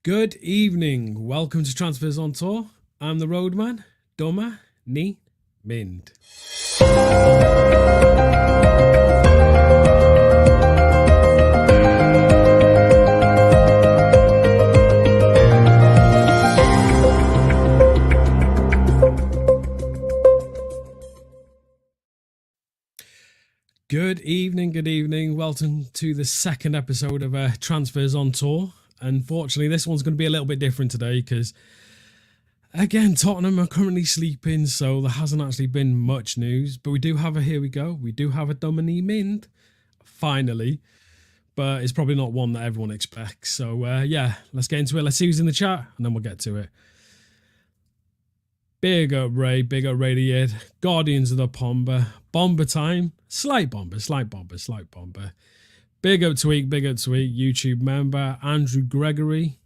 Good evening. Welcome to Transfers on Tour. I'm the roadman, Dyma, Mynd. Good evening. Welcome to the second episode of Transfers on Tour. Unfortunately, this one's going to be a little bit different today because, again, Tottenham are currently sleeping, so there hasn't actually been much news. But we do have here we go. We do have a Dyma Mynd, finally. But it's probably not one that everyone expects. So, yeah, let's get into it. Let's see who's in the chat, and then we'll get to it. Big up Ray the Yid. Guardians of the Bomber time. Slight bomber. Big up Tweak, YouTube member, Andrew Gregory,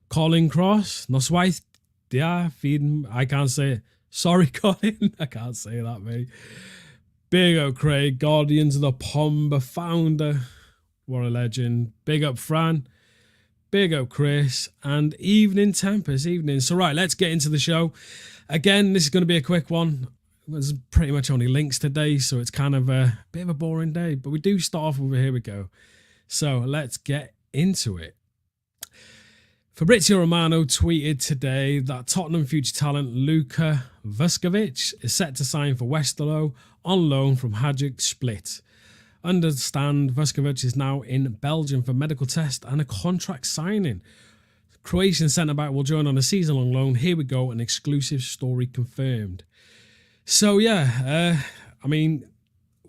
Colin Cross, Noswaith, I can't say it. Sorry, Colin, I can't say that, mate. Big up Craig, Guardians of the Pomba founder, what a legend. Big up Fran, big up Chris, and Evening Tempest, evening. So right, let's get into the show. Again, this is going to be a quick one. There's pretty much only links today, so it's kind of a bit of a boring day. But we do start off with here we go. So let's get into it. Fabrizio Romano tweeted today that Tottenham future talent Luka Vušković is set to sign for Westerlo on loan from Hajduk Split. Understand Vušković is now in Belgium for medical test and a contract signing. Croatian centre-back will join on a season-long loan. Here we go, an exclusive story confirmed. So, yeah, I mean,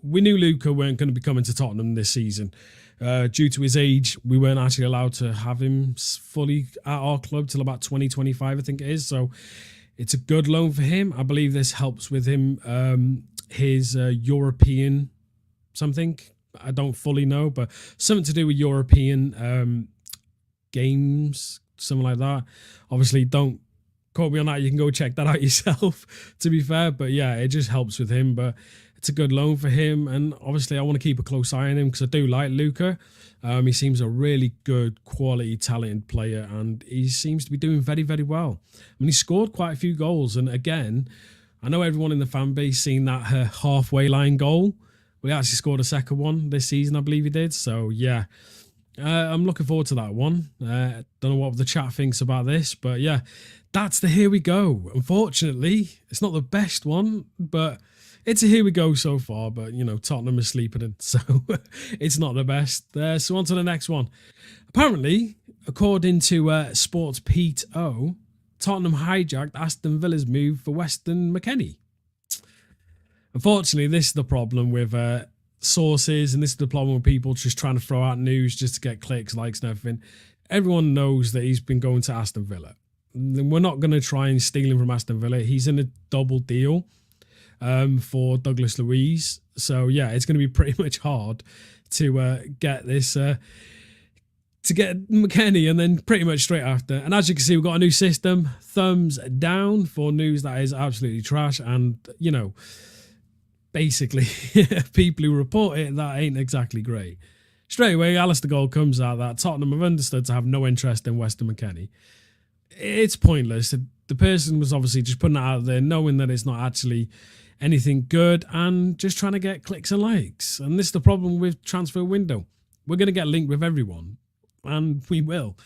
we knew Luka weren't going to be coming to Tottenham this season. Due to his age, we weren't actually allowed to have him fully at our club till about 2025, I think it is. So it's a good loan for him. I believe this helps with him, his European something. I don't fully know, but something to do with European games, something like that. Obviously, don't quote me on that. You can go check that out yourself, to be fair. But yeah, it just helps with him. But it's a good loan for him. And obviously, I want to keep a close eye on him because I do like Luka. He seems a really good, quality, talented player. And he seems to be doing very, very well. I mean, he scored quite a few goals. And again, I know everyone in the fan base seen that halfway line goal. We actually scored a second one this season, I believe he did. So, yeah. I'm looking forward to that one. Don't know what the chat thinks about this, but yeah, that's the here we go. Unfortunately, it's not the best one, but it's a here we go so far. But, you know, Tottenham is sleeping in, so it's not the best. So on to the next one. Apparently, according to Sports Pete O, Tottenham hijacked Aston Villa's move for Weston McKennie. Unfortunately, this is the problem with sources, and this is the problem with people just trying to throw out news just to get clicks, likes, and everything. Everyone knows that he's been going to Aston Villa. We're not going to try and steal him from Aston Villa. He's in a double deal for Douglas Luiz. So yeah, it's going to be pretty much hard to get this to get McKennie, and then pretty much straight after. And as you can see, we've got a new system. Thumbs down for news that is absolutely trash, and you know, basically, people who report it, that ain't exactly great. Straight away, Alistair Gold comes out that Tottenham have understood to have no interest in Weston McKennie. It's pointless. The person was obviously just putting that out there, knowing that it's not actually anything good and just trying to get clicks and likes. And this is the problem with transfer window. We're going to get linked with everyone, and we will.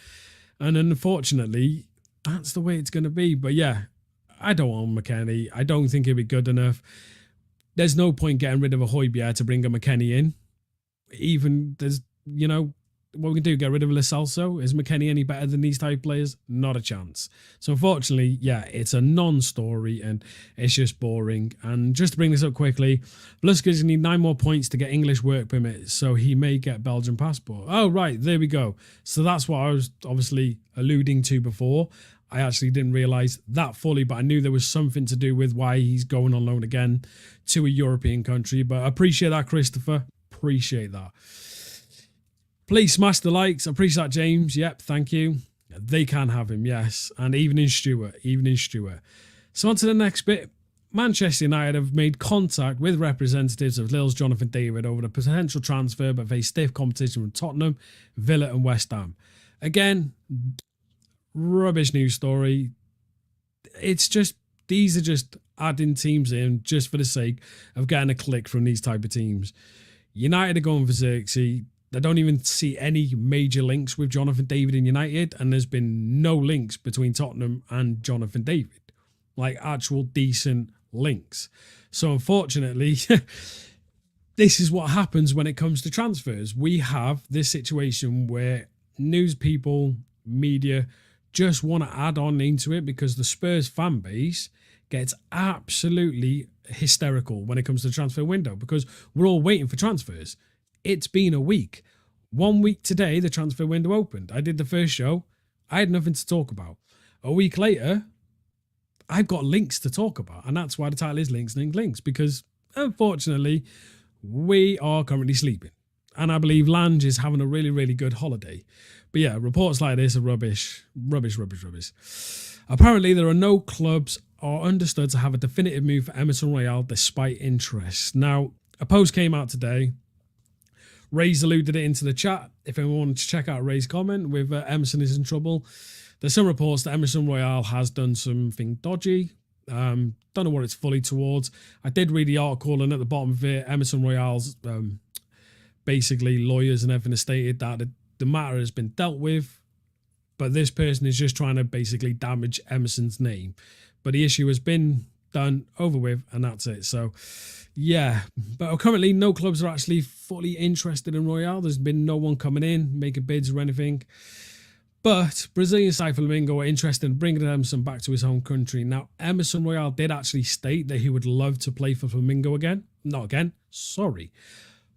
And unfortunately, that's the way it's going to be. But yeah, I don't want McKennie. I don't think he'll be good enough. There's no point getting rid of a Højbjerg to bring a McKennie in. Even there's, you know, what we can do, get rid of Lo Celso. Is McKennie any better than these type players? Not a chance. So unfortunately, yeah, it's a non-story and it's just boring. And just to bring this up quickly, Vušković going to need 9 more points to get English work permit, so he may get Belgian passport. Oh, right, there we go. So that's what I was obviously alluding to before. I actually didn't realise that fully, but I knew there was something to do with why he's going on loan again to a European country. But I appreciate that, Christopher. Appreciate that. Please smash the likes. I appreciate that, James. Yep, thank you. They can have him, yes. And Evening Stewart. So on to the next bit. Manchester United have made contact with representatives of Lille's Jonathan David over the potential transfer, but face stiff competition from Tottenham, Villa and West Ham. Again, rubbish news story. It's just, these are just adding teams in just for the sake of getting a click from these type of teams. United are going for Xerxes. I don't even see any major links with Jonathan David in United, and there's been no links between Tottenham and Jonathan David, like actual decent links. So unfortunately, this is what happens when it comes to transfers. We have this situation where news people, media, just want to add on into it because the Spurs fan base gets absolutely hysterical when it comes to the transfer window because we're all waiting for transfers. It's been a week. 1 week today, the transfer window opened. I did the first show. I had nothing to talk about. A week later, I've got links to talk about. And that's why the title is Links, Links, Links. Because, unfortunately, we are currently sleeping. And I believe Lange is having a really, really good holiday. But yeah, reports like this are rubbish. Rubbish, rubbish, rubbish. Apparently, there are no clubs are understood to have a definitive move for Emerson Royale despite interest. Now, a post came out today. Ray's alluded it into the chat. If anyone wanted to check out Ray's comment with Emerson is in trouble. There's some reports that Emerson Royale has done something dodgy. Don't know what it's fully towards. I did read the article, and at the bottom of it, Emerson Royale's basically lawyers and everything stated that the matter has been dealt with, but this person is just trying to basically damage Emerson's name. But the issue has been done, over with, and that's it. So, yeah. But currently, no clubs are actually fully interested in Royale. There's been no one coming in, making bids or anything. But Brazilian side Flamengo are interested in bringing Emerson back to his home country. Now, Emerson Royale did actually state that he would love to play for Flamengo again. Not again, sorry.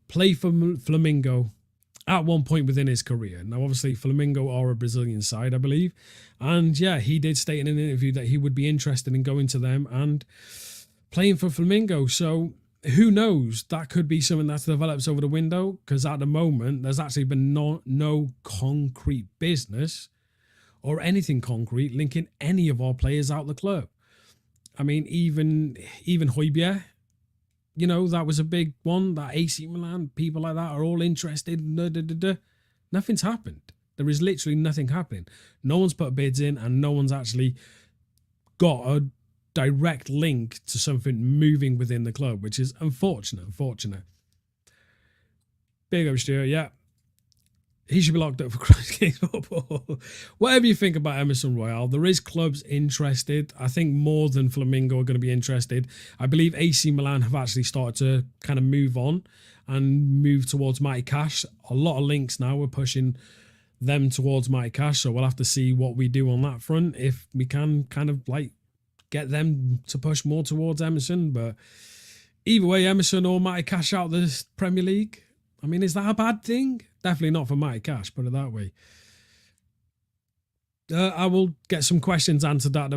Play for Flamengo at one point within his career. Now, obviously, Flamengo are a Brazilian side, I believe. And yeah, he did state in an interview that he would be interested in going to them and playing for Flamengo. So who knows? That could be something that develops over the window, because at the moment, there's actually been no concrete business or anything concrete linking any of our players out of the club. I mean, even Højbjerg, you know, that was a big one, that AC Milan, people like that are all interested. Nothing's happened. There is literally nothing happening. No one's put bids in, and no one's actually got a direct link to something moving within the club, which is unfortunate. Big up, Stuart, yeah. He should be locked up for Christ's Kings football. Whatever you think about Emerson Royale, there is clubs interested. I think more than Flamengo are going to be interested. I believe AC Milan have actually started to kind of move on and move towards Mighty Cash. A lot of links now are pushing them towards Mighty Cash, so we'll have to see what we do on that front, if we can kind of like get them to push more towards Emerson. But either way, Emerson or Mighty Cash out the Premier League, I mean, is that a bad thing? Definitely not for Mighty Cash, put it that way. I will get some questions answered at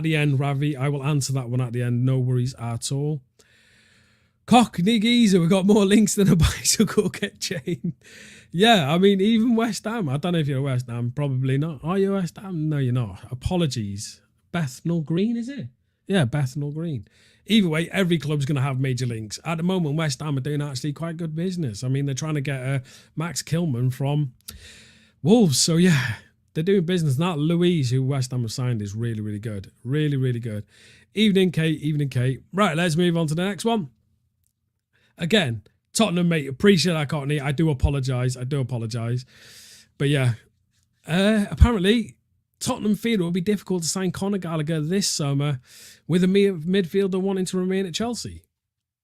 the end, Ravi. I will answer that one at the end. No worries at all. Cockney Geezer, we've got more links than a bicycle get chain. Yeah, I mean, even West Ham. I don't know if you're West Ham. Probably not. Are you West Ham? No, you're not. Apologies. Bethnal Green, is it? Yeah, Bethnal Green. Either way, every club's going to have major links. At the moment, West Ham are doing actually quite good business. I mean, they're trying to get Max Kilman from Wolves. So, yeah, they're doing business. And that Louise, who West Ham have signed, is really, really good. Really, really good. Evening, Kate. Evening, Kate. Right, let's move on to the next one. Again, Tottenham, mate. Appreciate that, Courtney. I do apologise. But, yeah, apparently Tottenham feel it will be difficult to sign Conor Gallagher this summer with a midfielder wanting to remain at Chelsea.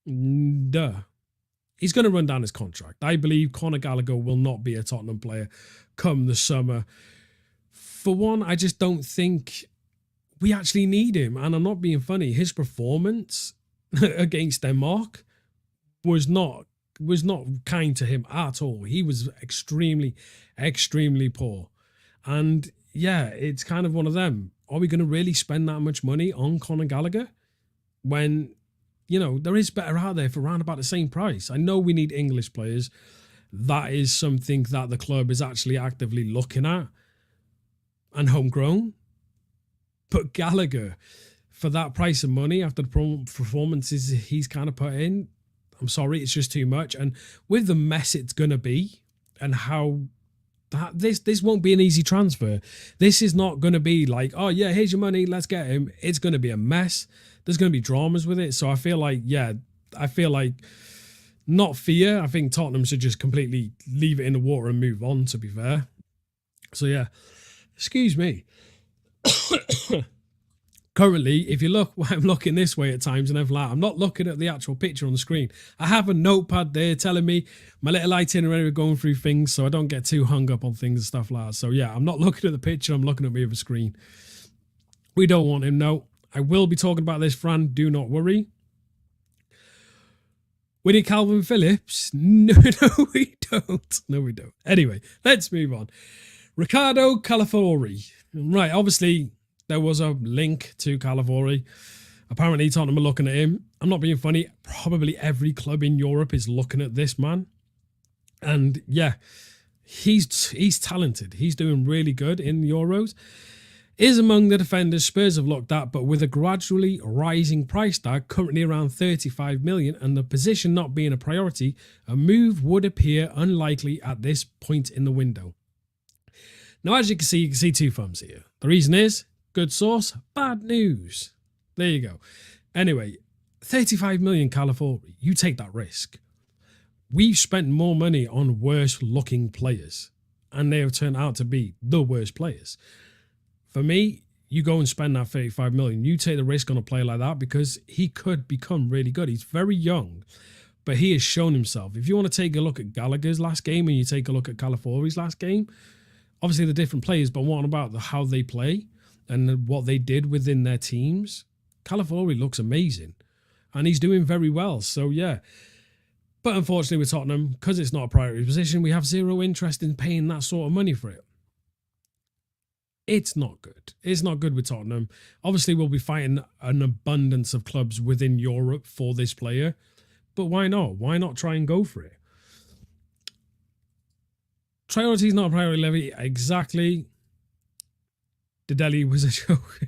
Duh. He's going to run down his contract. I believe Conor Gallagher will not be a Tottenham player come the summer. For one, I just don't think we actually need him. And I'm not being funny. His performance against Denmark was not kind to him at all. He was extremely, extremely poor. And yeah, it's kind of one of them. Are we going to really spend that much money on Conor Gallagher when, you know, there is better out there for around about the same price? I know we need English players. That is something that the club is actually actively looking at, and homegrown. But Gallagher, for that price of money, after the performances he's kind of put in, I'm sorry, it's just too much. And with the mess it's going to be and how This won't be an easy transfer. This is not going to be like, oh yeah, here's your money, let's get him. It's going to be a mess. There's going to be dramas with it. So I feel like, not fear. I think Tottenham should just completely leave it in the water and move on, to be fair. So yeah, excuse me. Currently, if you look, I'm looking this way at times and everything like that. I'm not looking at the actual picture on the screen. I have a notepad there telling me my little itinerary of going through things so I don't get too hung up on things and stuff like that. So yeah, I'm not looking at the picture. I'm looking at me with a screen. We don't want him, no. I will be talking about this, Fran. Do not worry. We need Calvin Phillips? No, we don't. No, we don't. Anyway, let's move on. Ricardo Calafori. Right, obviously, there was a link to Calafori. Apparently, Tottenham are looking at him. I'm not being funny. Probably every club in Europe is looking at this man. And yeah, he's talented. He's doing really good in the Euros. Is among the defenders Spurs have looked at, but with a gradually rising price tag, currently around 35 million, and the position not being a priority, a move would appear unlikely at this point in the window. Now, as you can see two thumbs here. The reason is, good source, bad news. There you go. Anyway, 35 million Calafori, you take that risk. We've spent more money on worse looking players, and they have turned out to be the worst players. For me, you go and spend that 35 million. You take the risk on a player like that because he could become really good. He's very young, but he has shown himself. If you want to take a look at Gallagher's last game and you take a look at Calafori's last game, obviously they're different players, but what about how they play and what they did within their teams? Calafori looks amazing and he's doing very well. So yeah. But unfortunately with Tottenham, because it's not a priority position, we have zero interest in paying that sort of money for it. It's not good. It's not good with Tottenham. Obviously, we'll be fighting an abundance of clubs within Europe for this player. But why not? Why not try and go for it? Priority is not a priority, Levy. Exactly. Dideli was a joke.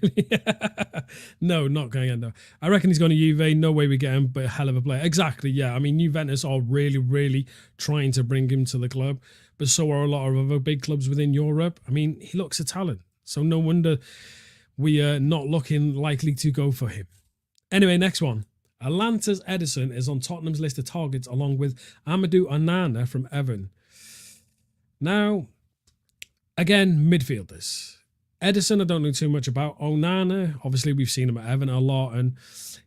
No, not going to. I reckon he's going to Juve. No way we get him, but a hell of a player. Exactly, yeah. I mean, Juventus are really, really trying to bring him to the club, but so are a lot of other big clubs within Europe. I mean, he looks a talent. So no wonder we are not looking likely to go for him. Anyway, next one. Atlanta's Edison is on Tottenham's list of targets along with Amadou Onana from Everton. Now, again, midfielders. Edison, I don't know too much about. Onana, obviously we've seen him at Everton a lot, and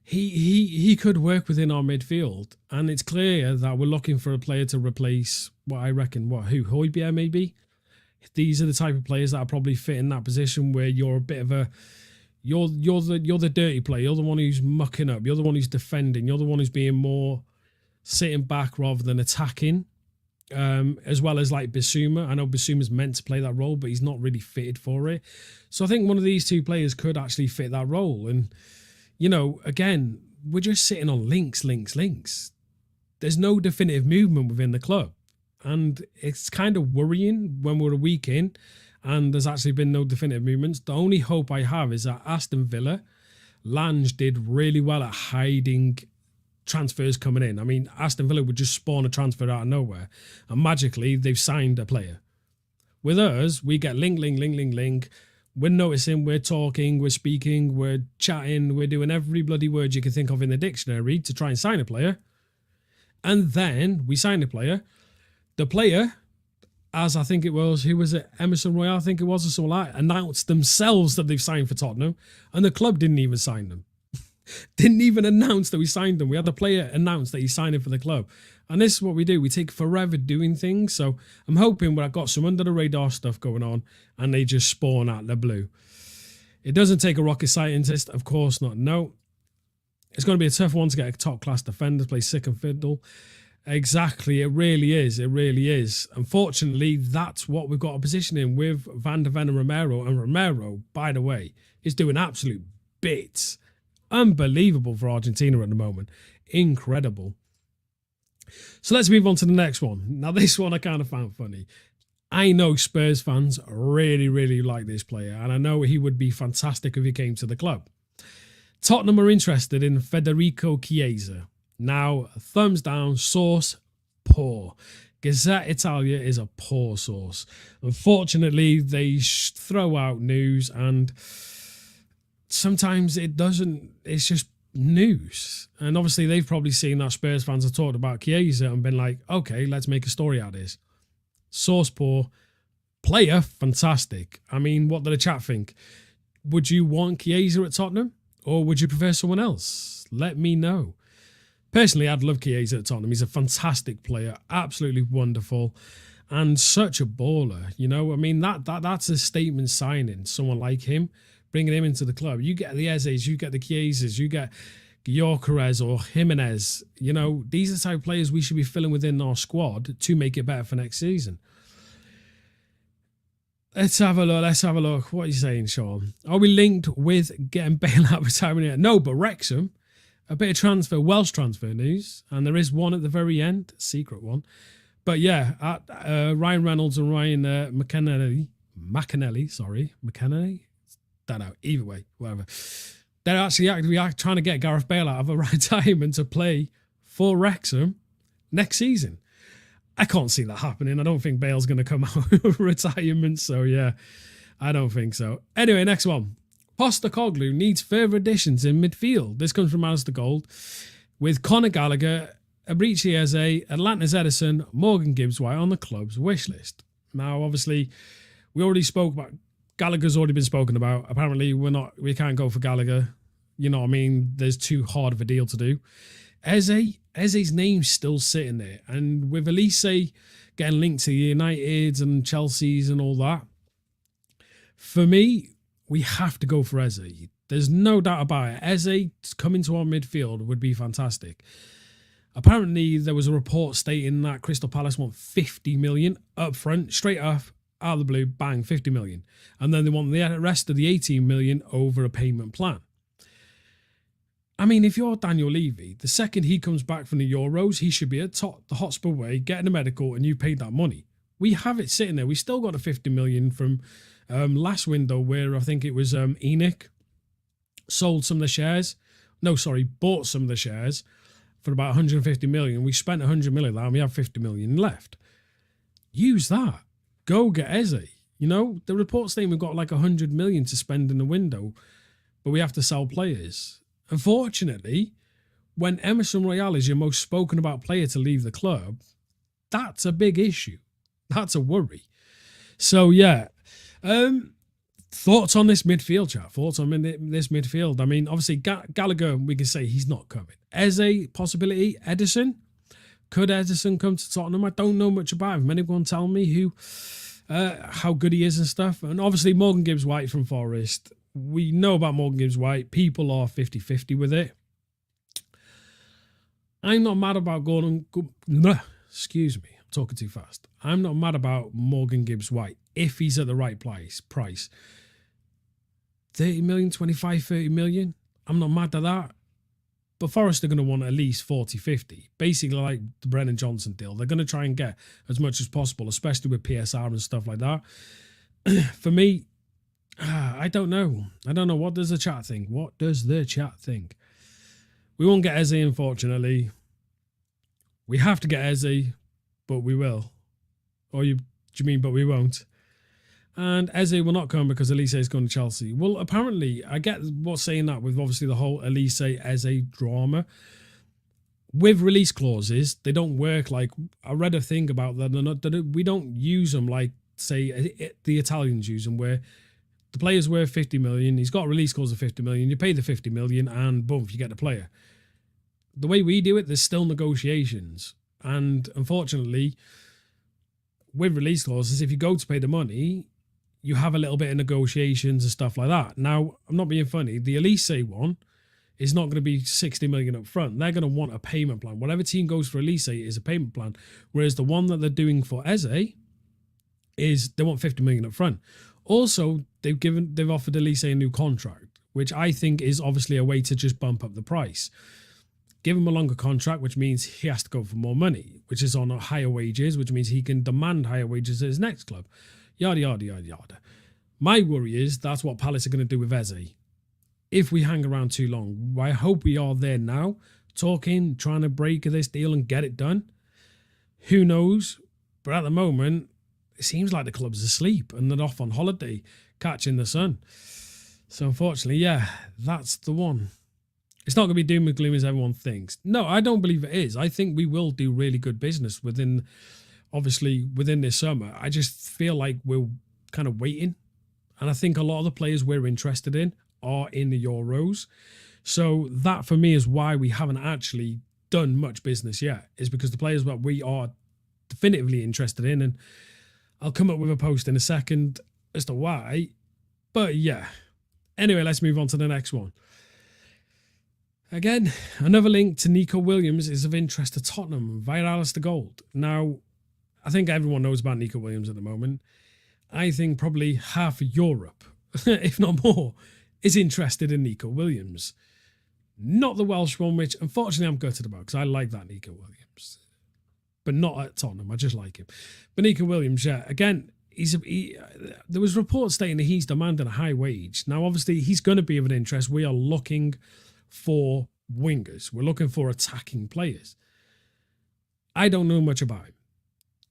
he could work within our midfield. And it's clear that we're looking for a player to replace Højbjerg maybe. These are the type of players that are probably fit in that position where you're a bit of a you're the dirty player. You're the one who's mucking up. You're the one who's defending. You're the one who's being more sitting back rather than attacking. As well as like Bissouma. I know Bissouma's meant to play that role, but he's not really fitted for it. So I think one of these two players could actually fit that role. And, you know, again, we're just sitting on links. There's no definitive movement within the club. And it's kind of worrying when we're a week in and there's actually been no definitive movements. The only hope I have is that Aston Villa, Lange did really well at hiding transfers coming in. I mean, Aston Villa would just spawn a transfer out of nowhere and magically they've signed a player. With us, we get link. We're noticing, we're talking, we're speaking, we're chatting, we're doing every bloody word you can think of in the dictionary to try and sign a player. And then we sign a player. The player, as I think it was, who was it? Emerson Royale, I think it was, or something like that, announced themselves that they've signed for Tottenham, and the club didn't even sign them. Didn't even announce that we signed them. We had the player announce that he's signing for the club. And this is what we do. We take forever doing things. So I'm hoping I've got some under the radar stuff going on and they just spawn out the blue. It doesn't take a rocket scientist. Of course not. No. It's going to be a tough one to get a top class defender to play second fiddle. Exactly. It really is. It really is. Unfortunately, that's what we've got a position in with Van der Ven and Romero. And Romero, by the way, is doing absolute bits. Unbelievable for Argentina at the moment. Incredible. So let's move on to the next one. Now, this one I kind of found funny. I know Spurs fans really, really like this player, and I know he would be fantastic if he came to the club. Tottenham are interested in Federico Chiesa. Now, thumbs down, source, poor. Gazette Italia is a poor source. Unfortunately, they throw out news, and sometimes it doesn't. It's just news. And obviously, they've probably seen that Spurs fans have talked about Chiesa and been like, okay, let's make a story out of this. Source poor. Player, fantastic. I mean, what did the chat think? Would you want Chiesa at Tottenham? Or would you prefer someone else? Let me know. Personally, I'd love Chiesa at Tottenham. He's a fantastic player, absolutely wonderful, and such a baller. You know, I mean, that's a statement signing. Someone like him, bringing him into the club. You get the Ezes, you get the Chiesas, you get Gyökeres or Jimenez. You know, these are the type of players we should be filling within our squad to make it better for next season. Let's have a look. What are you saying, Sean? Are we linked with getting Bale out of retirement yet? No, but Wrexham, a bit of Welsh transfer news, and there is one at the very end, secret one. But yeah, Ryan Reynolds and Ryan McKennelly, don't know, either way, whatever. They're actually actively trying to get Gareth Bale out of a retirement to play for Wrexham next season. I can't see that happening. I don't think Bale's going to come out of retirement. So, yeah, I don't think so. Anyway, next one. Postecoglou needs further additions in midfield. This comes from Alistair Gold. With Conor Gallagher, Eberechi Eze, Atlanta's Edison, Morgan Gibbs-White on the club's wish list. Now, obviously, we already spoke about... Gallagher's already been spoken about. Apparently, we can't go for Gallagher. You know what I mean? There's too hard of a deal to do. Eze's name's still sitting there. And with Elise getting linked to United's and Chelsea's and all that, for me, we have to go for Eze. There's no doubt about it. Eze coming to our midfield would be fantastic. Apparently, there was a report stating that Crystal Palace want 50 million up front, straight off, out of the blue, bang, 50 million. And then they want the rest of the 18 million over a payment plan. I mean, if you're Daniel Levy, the second he comes back from the Euros, he should be at the Hotspur way, getting a medical, and you paid that money. We have it sitting there. We still got a 50 million from last window where I think it was Enoch sold some of the shares. No, sorry, bought some of the shares for about 150 million. We spent 100 million and we have 50 million left. Use that. Go get Eze. You know, the report's saying we've got like 100 million to spend in the window, but we have to sell players. Unfortunately, when Emerson Royale is your most spoken about player to leave the club, that's a big issue. That's a worry. So, yeah. Thoughts on this midfield, chat? Thoughts on this midfield? I mean, obviously, Gallagher, we can say he's not coming. Eze, possibility. Edison? Could Edison come to Tottenham? I don't know much about him. Anyone tell me how good he is and stuff? And obviously, Morgan Gibbs-White from Forest. We know about Morgan Gibbs-White. People are 50-50 with it. I'm not mad about Gordon... Excuse me. I'm talking too fast. I'm not mad about Morgan Gibbs-White if he's at the right price. 30 million, 25, 30 million. I'm not mad at that. But Forest are going to want at least 40, 50. Basically like the Brennan Johnson deal. They're going to try and get as much as possible, especially with PSR and stuff like that. For me, I don't know. What does the chat think? We won't get Eze, unfortunately. We have to get Eze, but we will. Do you mean but we won't? And Eze will not come because Elise is going to Chelsea. Well, apparently, I get what's saying that with obviously the whole Elise-Eze drama. With release clauses, they don't work like... I read a thing about that. We don't use them like, say, the Italians use them, where the player's worth 50 million, he's got a release clause of 50 million, you pay the 50 million, and boom, you get the player. The way we do it, there's still negotiations. And unfortunately, with release clauses, if you go to pay the money, you have a little bit of negotiations and stuff like that. Now, I'm not being funny. The Elise one is not going to be 60 million up front. They're going to want a payment plan. Whatever team goes for Elise is a payment plan. Whereas the one that they're doing for Eze is they want 50 million up front. Also, they've offered Elise a new contract, which I think is obviously a way to just bump up the price. Give him a longer contract, which means he has to go for more money, which is on higher wages, which means he can demand higher wages at his next club. Yada, yada, yada, yada. My worry is that's what Palace are going to do with Eze. If we hang around too long, I hope we are there now, talking, trying to break this deal and get it done. Who knows? But at the moment, it seems like the club's asleep and they're off on holiday, catching the sun. So unfortunately, yeah, that's the one. It's not going to be doom and gloom as everyone thinks. No, I don't believe it is. I think we will do really good business within this summer. I just feel like we're kind of waiting. And I think a lot of the players we're interested in are in the Euros. So that for me is why we haven't actually done much business yet, is because the players that we are definitively interested in, and I'll come up with a post in a second as to why. But yeah. Anyway, let's move on to the next one. Again, another link to Nico Williams is of interest to Tottenham via Alistair Gold. Now, I think everyone knows about Nico Williams at the moment. I think probably half of Europe, if not more, is interested in Nico Williams. Not the Welsh one, which unfortunately I'm gutted about because I like that Nico Williams. But not at Tottenham, I just like him. But Nico Williams, yeah, again, there was reports stating that he's demanding a high wage. Now, obviously, he's going to be of an interest. We are looking for wingers. We're looking for attacking players. I don't know much about him.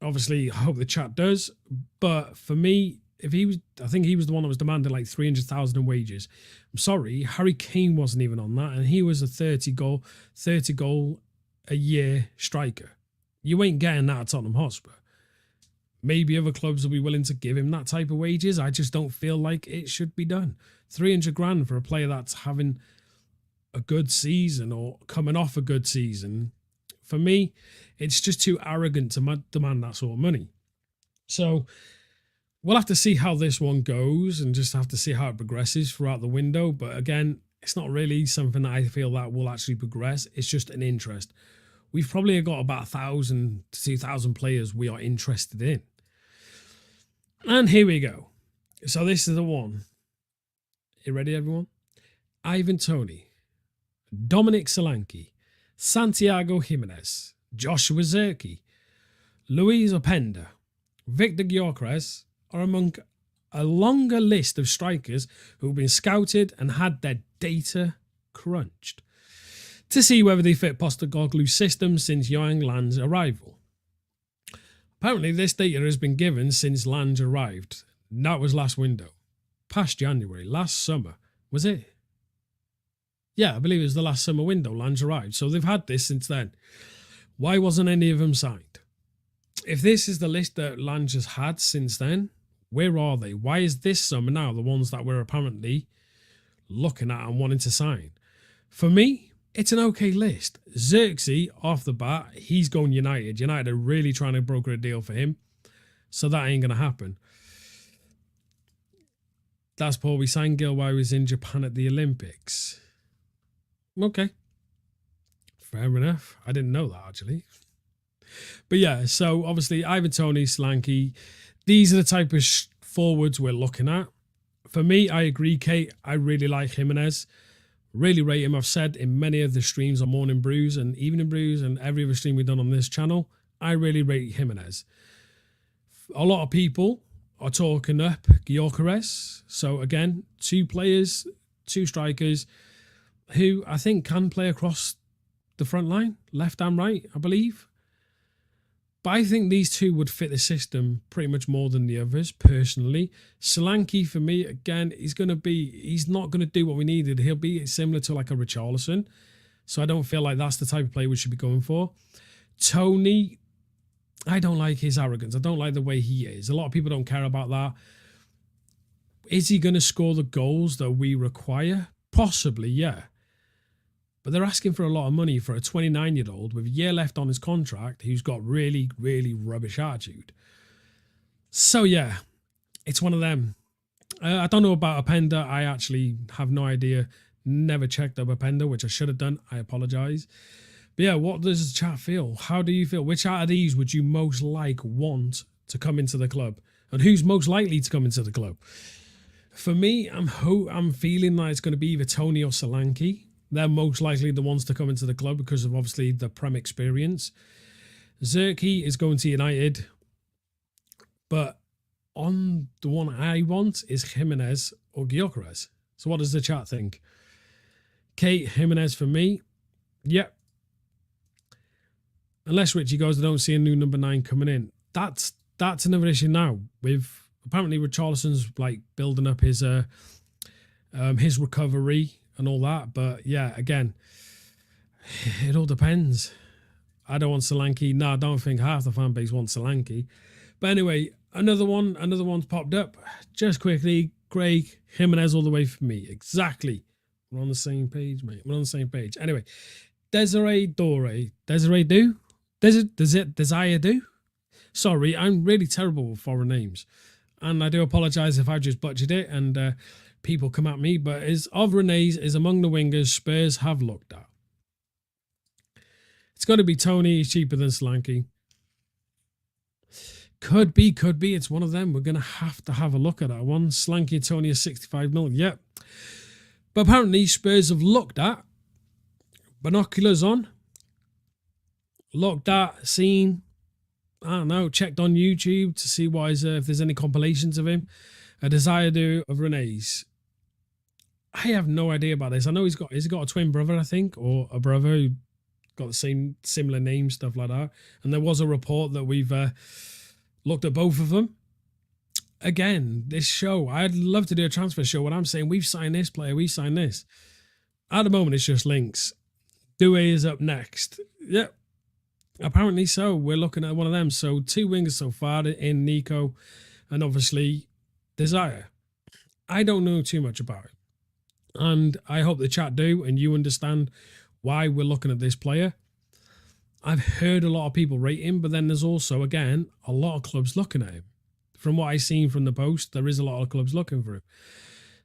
Obviously, I hope the chat does. But for me, I think he was the one that was demanding like 300,000 in wages. I'm sorry, Harry Kane wasn't even on that, and he was a 30 goal a year striker. You ain't getting that at Tottenham Hotspur. Maybe other clubs will be willing to give him that type of wages. I just don't feel like it should be done. 300 grand for a player that's having a good season or coming off a good season. For me, it's just too arrogant to demand that sort of money. So we'll have to see how this one goes and just have to see how it progresses throughout the window. But again, it's not really something that I feel that will actually progress. It's just an interest. We've probably got about 1,000 to 2,000 players we are interested in. And here we go. So this is the one. You ready, everyone? Ivan Toney, Dominic Solanke, Santiago Jimenez, Joshua Zirkzee, Luis Openda, Victor Gyökeres are among a longer list of strikers who have been scouted and had their data crunched to see whether they fit Postecoglou's system since Johan Lange's arrival. Apparently, this data has been given since Lange arrived. That was last window. Past January, last summer. Was it? Yeah, I believe it was the last summer window Lange arrived. So they've had this since then. Why wasn't any of them signed? If this is the list that Lange has had since then, where are they? Why is this summer now the ones that we're apparently looking at and wanting to sign? For me, it's an okay list. Zirkzee, off the bat, he's going United. United are really trying to broker a deal for him. So that ain't going to happen. That's Paul. We signed Gil while he was in Japan at the Olympics. Okay. Fair enough. I didn't know that, actually. But yeah, so obviously Ivan Toney, Solanke, these are the type of forwards we're looking at. For me, I agree, Kate. I really like Jimenez. Really rate him. I've said in many of the streams on Morning Brews and Evening Brews and every other stream we've done on this channel, I really rate Jimenez. A lot of people are talking up Gyökeres. So again, two players, two strikers who I think can play across the front line, left and right, I believe. But I think these two would fit the system pretty much more than the others, personally. Solanke, for me, again, he's not going to do what we needed. He'll be similar to like a Richarlison. So I don't feel like that's the type of player we should be going for. Toney, I don't like his arrogance. I don't like the way he is. A lot of people don't care about that. Is he going to score the goals that we require? Possibly, yeah. But they're asking for a lot of money for a 29-year-old with a year left on his contract who's got really, really rubbish attitude. So, yeah, it's one of them. I don't know about Openda. I actually have no idea. Never checked up Openda, which I should have done. I apologise. But, yeah, what does the chat feel? How do you feel? Which out of these would you most want to come into the club? And who's most likely to come into the club? For me, I'm feeling like it's going to be either Toney or Solanke. They're most likely the ones to come into the club because of obviously the Prem experience. Zirkzee is going to United. But on the one I want is Jimenez or Gyökeres. So what does the chat think? Kate, Jimenez for me. Yep. Unless Richie goes, I don't see a new number 9 coming in. that's another issue now. With apparently Richarlison's like building up his recovery and all that. But yeah, again, it all depends. I don't want Solanke. No, I don't think half the fan base wants Solanke. But anyway, another one's popped up. Just quickly, Craig Jimenez all the way for me. Exactly. We're on the same page, mate. We're on the same page. Anyway, Desire do? Sorry, I'm really terrible with foreign names. And I do apologise if I just butchered it and people come at me. But of Rene's is among the wingers Spurs have looked at. It's got to be Tony. He's cheaper than Solanke. Could be. It's one of them. We're going to have a look at that one. Solanke and Tony is 65 mil. Yep. But apparently Spurs have looked at, binoculars on, looked at, seen, I don't know, checked on YouTube to see if there's any compilations of him. A desire do of Rene's. I have no idea about this. I know he's got a twin brother, I think, or a brother who got the same similar name, stuff like that. And there was a report that we've looked at both of them. Again, this show, I'd love to do a transfer show when I'm saying we've signed this player, we've signed this. At the moment, it's just links. Due is up next. Yep. Apparently so. We're looking at one of them. So 2 wingers so far in Nico and obviously Desire. I don't know too much about it. And I hope the chat do and you understand why we're looking at this player. I've heard a lot of people rate him, but then there's also, again, a lot of clubs looking at him. From what I've seen from the post, there is a lot of clubs looking for him.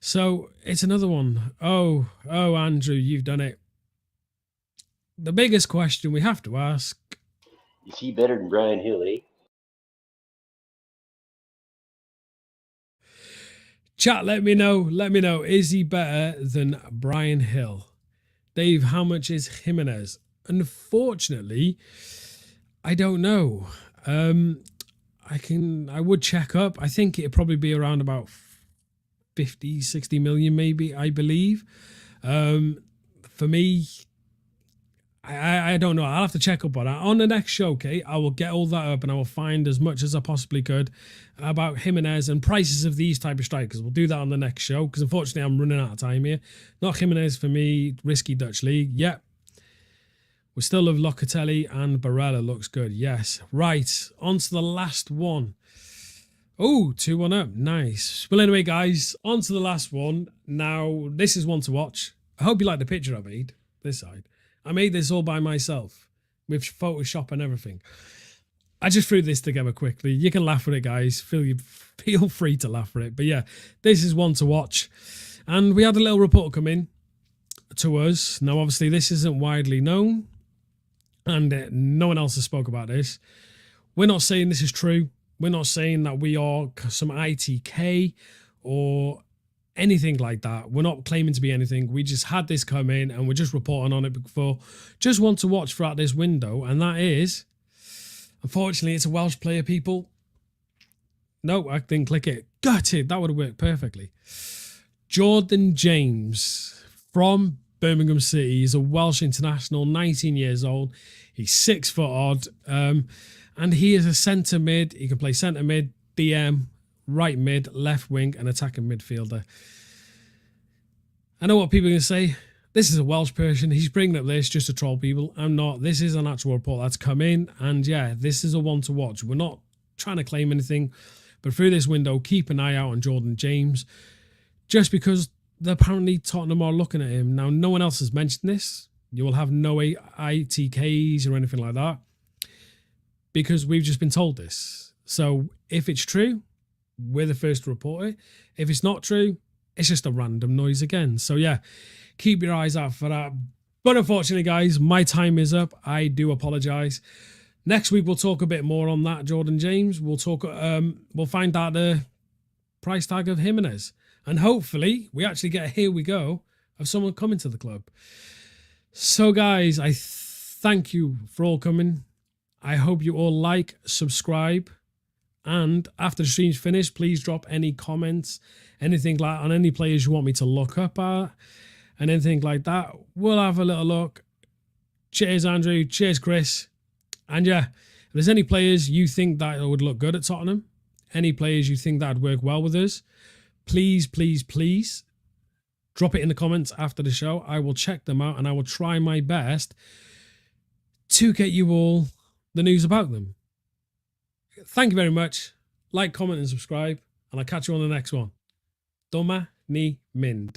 So it's another one. Oh, Andrew, you've done it. The biggest question we have to ask. Is he better than Brian Hill, eh? Chat, let me know. Is he better than Brian Hill? Dave, how much is Jimenez? Unfortunately, I don't know. I would check up. I think it'd probably be around about 50, 60 million, maybe, I believe. For me, I don't know. I'll have to check up on that. On the next show, okay, I will get all that up and I will find as much as I possibly could about Jimenez and prices of these type of strikers. We'll do that on the next show because unfortunately I'm running out of time here. Not Jimenez for me, risky Dutch league. Yep. We still love Locatelli and Barella looks good. Yes. Right. On to the last one. Oh, 2-1 up. Nice. Well, anyway, guys, on to the last one. Now, this is one to watch. I hope you like the picture I made. This side. I made this all by myself with Photoshop and everything. I just threw this together quickly. You can laugh at it, guys. Feel free to laugh at it. But yeah, this is one to watch. And we had a little report come in to us. Now, obviously, this isn't widely known. And no one else has spoke about this. We're not saying this is true. We're not saying that we are some ITK or anything like that. We're not claiming to be anything. We just had this come in and we're just reporting on it before. Just want to watch throughout this window. And that is, unfortunately, it's a Welsh player, people. No, I didn't click it. Gutted. That would have worked perfectly. Jordan James from Birmingham City. He's a Welsh international, 19 years old. He's 6 foot odd. And he is a centre mid. He can play centre mid, DM, right mid, left wing, and attacking midfielder. I know what people are going to say. This is a Welsh person. He's bringing up this just to troll people. I'm not. This is an actual report that's come in. And yeah, this is a one to watch. We're not trying to claim anything. But through this window, keep an eye out on Jordan James. Just because apparently Tottenham are looking at him. Now, no one else has mentioned this. You will have no ITKs or anything like that. Because we've just been told this. So if it's true, we're the first to report it. If it's not true, it's just a random noise again. So yeah, keep your eyes out for that. But unfortunately, guys, my time is up. I do apologise. Next week, we'll talk a bit more on that, Jordan James. We'll talk. We'll find out the price tag of Jimenez. And hopefully, we actually get a here we go of someone coming to the club. So guys, I thank you for all coming. I hope you all like, subscribe, and after the stream's finished, please drop any comments, anything like on any players you want me to look up at, and anything like that. We'll have a little look. Cheers, Andrew. Cheers, Chris. And yeah, there's any players you think that would look good at Tottenham, any players you think that would work well with us, please, please, please drop it in the comments after the show. I will check them out and I will try my best to get you all the news about them. Thank you very much. Like, comment, and subscribe, and I'll catch you on the next one. Dyma ni Mynd.